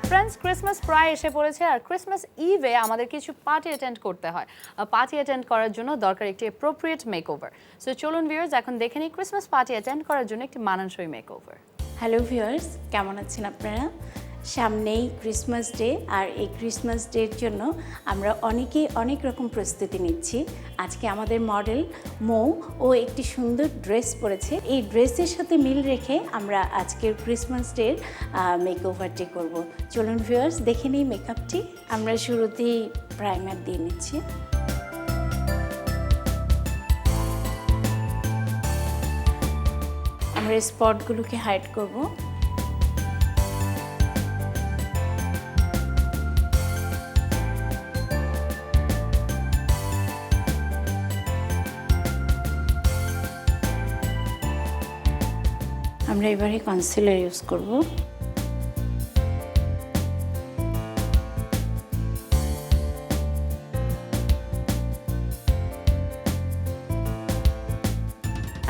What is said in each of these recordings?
Friends Christmas প্রায় এসে পড়েছে আর ক্রিসমাস ইভে আমাদের কিছু পার্টি অ্যাটেন্ড করতে হয়। পার্টি অ্যাটেন্ড করার জন্য দরকার একটি অ্যাপ্রোপ্রিয়েট মেকওভার। সো চলুন ভিউয়ার্স এখন দেখে নিই ক্রিসমাস পার্টি অ্যাটেন্ড করার জন্য একটি মানানসই মেকওভার। হ্যালো ভিউয়ার্স, কেমন আছেন আপনারা? সামনেই ক্রিসমাস ডে, আর এই ক্রিসমাস ডের জন্য আমরা অনেকেই অনেক রকম প্রস্তুতি নিচ্ছি। আজকে আমাদের মডেল মৌ ও একটি সুন্দর ড্রেস পরেছে। এই ড্রেসের সাথে মিল রেখে আমরা আজকের ক্রিসমাস ডের মেকওভারটি করব। চলুন ভিউয়ার্স দেখে নিই মেকআপটি। আমরা শুরুতেই প্রাইমার দিয়ে নিচ্ছি। আমরা স্পটগুলোকে হাইড করব। আমরা এবারে কনসিলার ইউজ করব।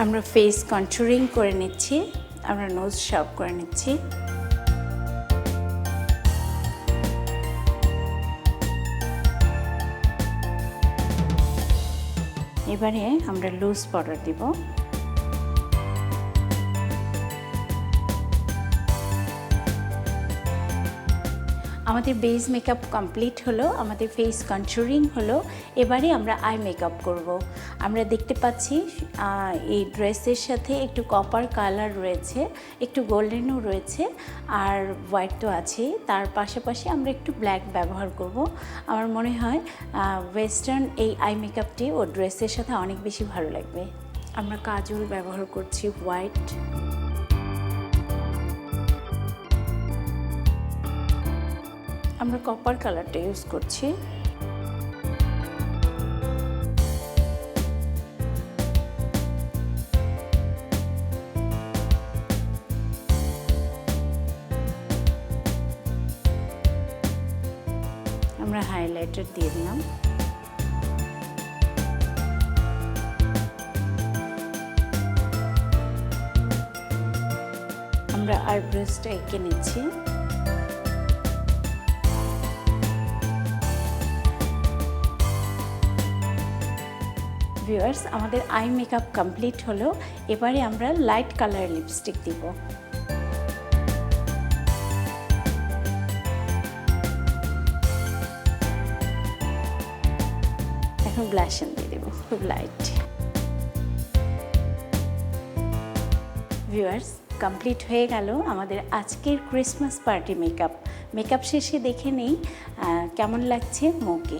আমরা ফেস কন্ট্যুরিং করে নিচ্ছি, আমরা নোজ শার্প করে নিচ্ছি। এবারে আমরা লুজ পাউডার দিব। আমাদের বেস মেকআপ কমপ্লিট হলো, আমাদের ফেস কন্ট্যুরিং হলো। এবারে আমরা আই মেকআপ করব। আমরা দেখতে পাচ্ছি এই ড্রেসের সাথে একটু কপার কালার রয়েছে, একটু গোল্ডেনও রয়েছে, আর হোয়াইট তো আছেই। তার পাশাপাশি আমরা একটু ব্ল্যাক ব্যবহার করব। আমার মনে হয় ওয়েস্টার্ন এই আই মেকআপটি ও ড্রেসের সাথে অনেক বেশি ভালো লাগবে। আমরা কাজল ব্যবহার করছি হোয়াইট। আমরা কপার কালারটা ইউজ করছি। আমরা হাইলাইটার দিয়ে দিলাম। আমরা আইব্রোসটা এঁকে নিচ্ছি। ভিউয়ার্স, আমাদের আই মেকআপ কমপ্লিট হলো। এবারে আমরা লাইট কালার লিপস্টিক দিব। এখন ব্লাশন দিয়ে দেব, খুব লাইট। ভিউয়ার্স, কমপ্লিট হয়ে গেল আমাদের আজকের ক্রিসমাস পার্টি মেকআপ। মেকআপ শেষে দেখে নেই কেমন লাগছে মৌকে।